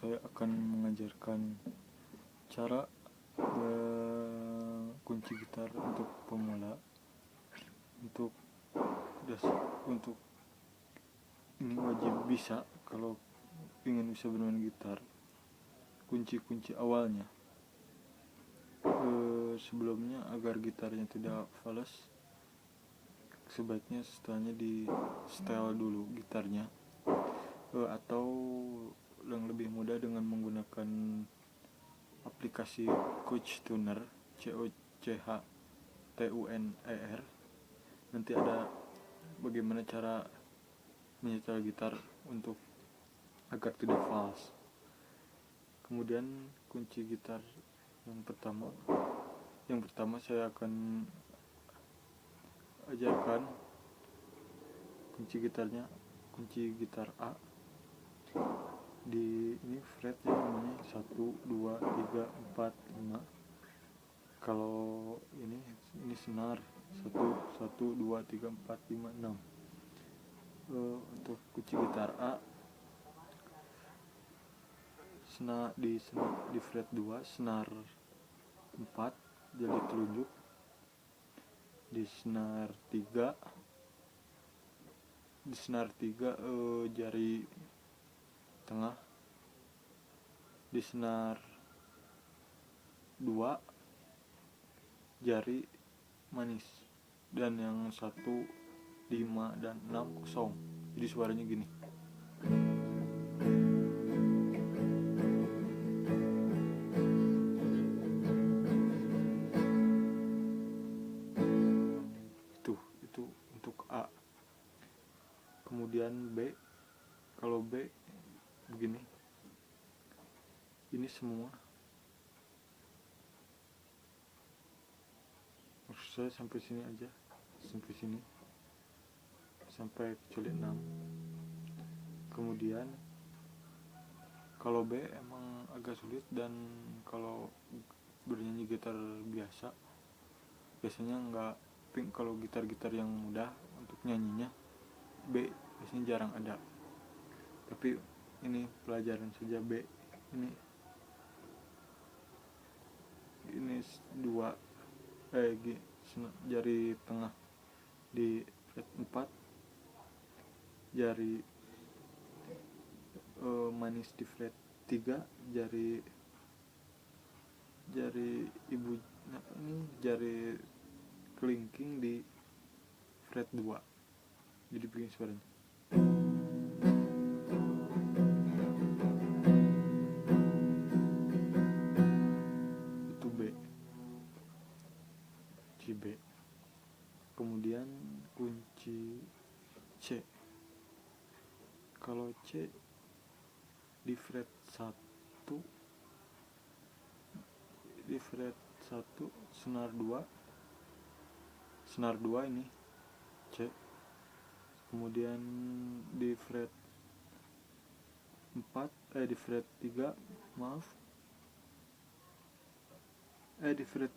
saya akan mengajarkan cara kunci gitar untuk pemula. Untuk ini wajib bisa kalau ingin bisa bermain gitar. Kunci-kunci awalnya, sebelumnya agar gitarnya tidak fals, sebaiknya setelahnya di setel dulu gitarnya, atau yang lebih mudah dengan menggunakan aplikasi Coach Tuner, COCHTUNER. Nanti ada bagaimana cara menyetel gitar untuk agar tidak fals. Kemudian kunci gitar yang pertama saya akan ajarkan kunci gitarnya, kunci gitar A. Di ini fret ya, namanya 1, 2, 3, 4, 5. Kalau ini senar 1, 2, 3, 4, 5, 6. Untuk kunci gitar A, di fret 2 senar 4 jari telunjuk, di senar 3 jari tengah, di senar 2 jari manis, dan yang 1, 5, dan 6 kosong. Jadi suaranya gini. Itu untuk A. Kemudian B, kalau B begini. Ini semua maksud saya sampai sini aja, sampai sini, sampai kecuali 6. Kemudian kalau B emang agak sulit, dan kalau bernyanyi gitar biasanya nggak pink. Kalau gitar-gitar yang mudah untuk nyanyinya, B biasanya jarang ada. Tapi ini pelajaran saja. B ini 2 jari tengah di fret 4, jari manis di fret 3, jari kelingking di fret 2. Jadi begini suaranya. Itu B, C, B. Kemudian kunci C. Kalau C di fret 1 senar 2 ini C. Kemudian di fret 3 di fret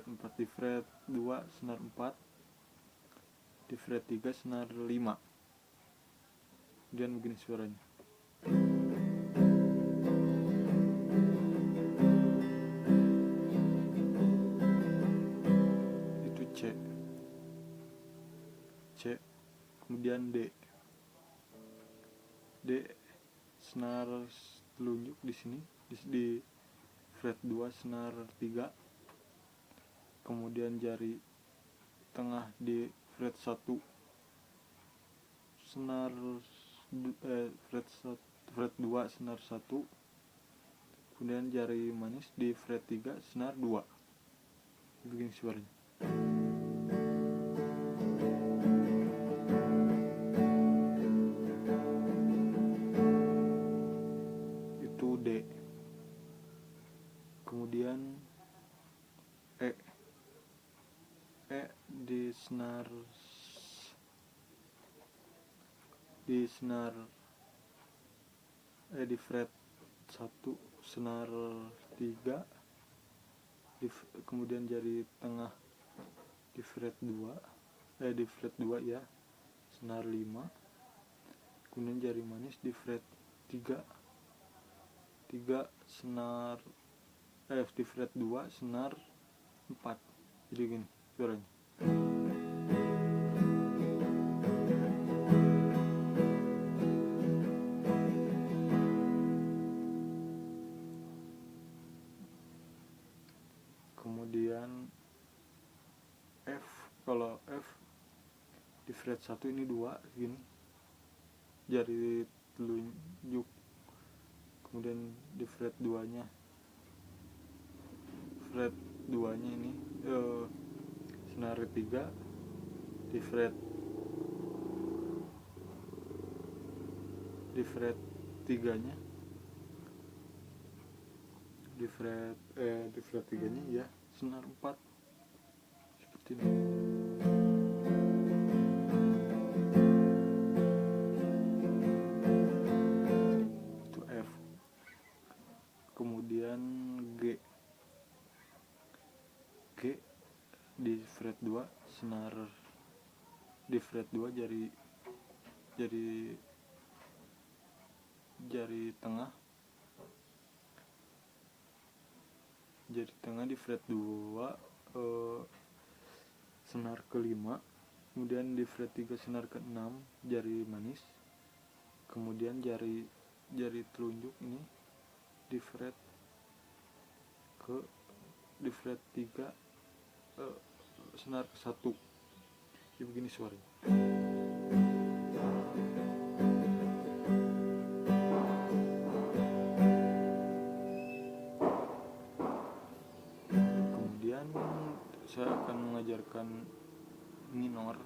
4, di fret 2 senar 4, di fret 3 senar 5. Kemudian begini suaranya. Itu C. Kemudian D senar telunjuk di sini, di fret 2 senar 3. Kemudian jari tengah di fret 1 senar fret 2 senar 1. Kemudian jari manis di fret 3 senar 2. Begini suaranya. Itu D. Kemudian E di fret 1 senar 3, kemudian jari tengah di fret 2 ya, senar 5. kemudian jari manis di fret 3 senar di fret 2 senar 4. Jadi gini suaranya. Kemudian F, kalau F di fret 1 ini 2 gini, jari telunjuk, kemudian di fret 2 nya ini senar 3 di fret 3 nya di fret 3 nya ya senar 4 seperti ini. Itu F. Kemudian G di fret 2 senar di fret 2 jari tengah di fret 2 senar ke-5, kemudian di fret 3 senar ke-6 jari manis, kemudian jari telunjuk ini di fret 3 senar ke-1. Jadi begini suaranya. Kemudian saya akan mengajarkan minor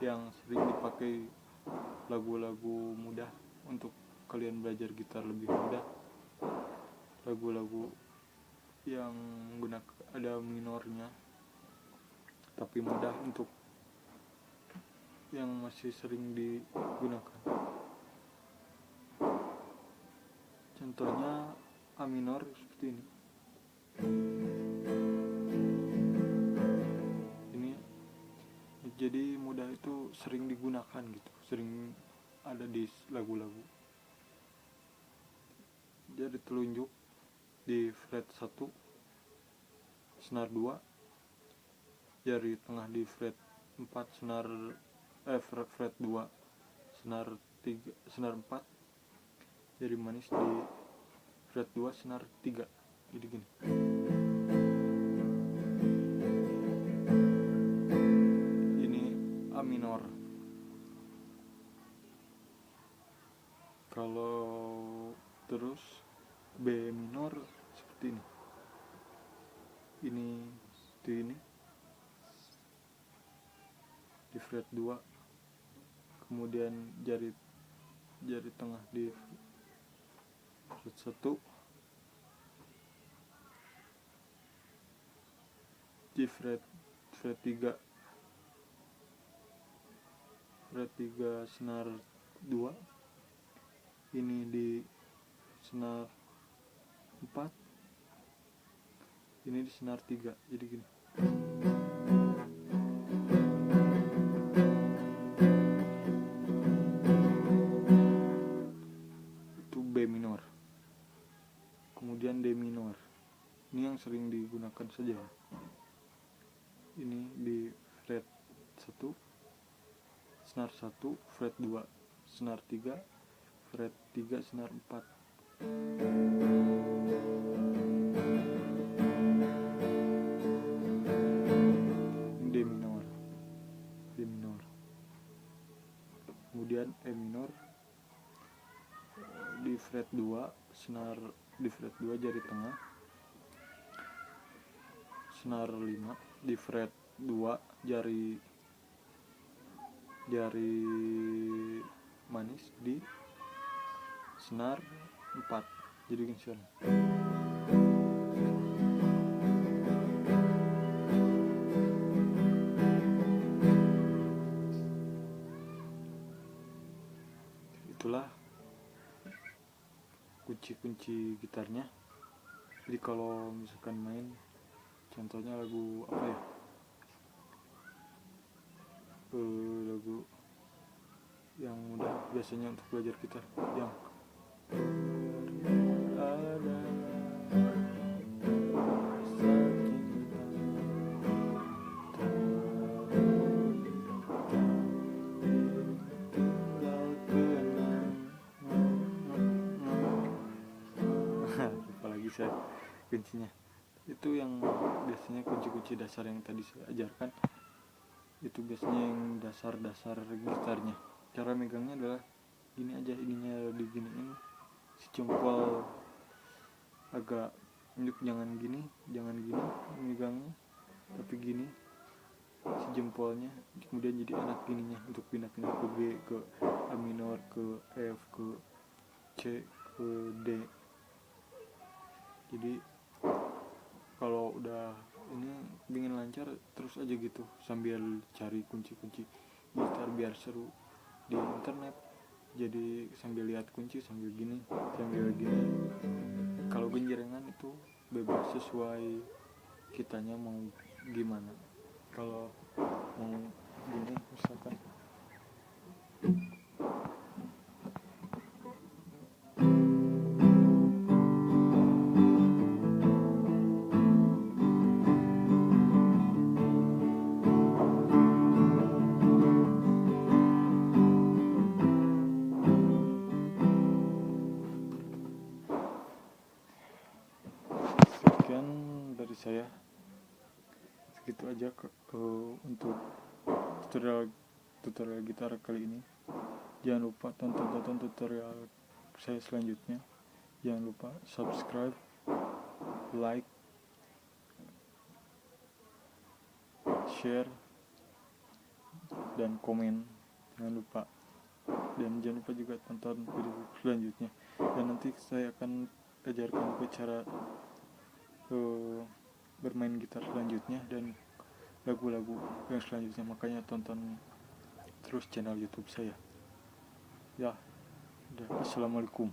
yang sering dipakai lagu-lagu mudah untuk kalian belajar gitar lebih mudah. Lagu-lagu yang ada minornya tapi mudah untuk yang masih sering digunakan. Contohnya A minor seperti ini. Ini jadi mudah, itu sering digunakan gitu, sering ada di lagu-lagu. Jadi telunjuk di fret 1 senar 2, jari tengah di fret 4 fret 2 senar 4, jari manis di fret 2 senar 3. Jadi gini. Ini A minor. Kalau terus B minor seperti ini. Ini di fret 2, kemudian jari tengah di fret 1, di fret 3 senar 2, ini di senar 4, ini di senar 3. Jadi gini. Itu B minor. Kemudian D minor. Ini yang sering digunakan saja. Ini di fret 1 senar 1, fret 2 senar 3, fret 3 senar 4. D minor. Kemudian E minor di fret 2 jari tengah senar 5, di fret 2 jari manis di senar 4. Jadi gini suara. Itulah kunci-kunci gitarnya. Jadi kalau misalkan main, contohnya lagu apa ya, lagu yang mudah biasanya untuk belajar gitar, yang ada apalagi saya kuncinya itu yang biasanya kunci-kunci dasar yang tadi saya ajarkan, itu biasanya yang dasar-dasar gitarnya. Cara megangnya adalah gini aja, ininya diginiin, si jempol agak nunduk, jangan gini megangnya, tapi gini si jempolnya, kemudian jadi anak gininya untuk pindah-pindah ke G, ke A minor, ke F, ke C, ke D. Jadi kalau udah ini ingin lancar terus aja gitu sambil cari kunci-kunci gitar biar seru di internet. Jadi sambil lihat kunci sambil gini. Kalau genjrengan itu bebas sesuai kitanya mau gimana. Kalau mau gini misalkan sekian dari saya, segitu aja untuk tutorial gitar kali ini. Jangan lupa tonton tutorial saya selanjutnya. Jangan lupa subscribe, like, share, dan komen. Jangan lupa. Dan jangan lupa juga tonton video selanjutnya. Dan nanti saya akan ajarkan cara bermain gitar selanjutnya dan lagu-lagu yang selanjutnya. Makanya tonton terus channel YouTube saya. Ya, assalamualaikum.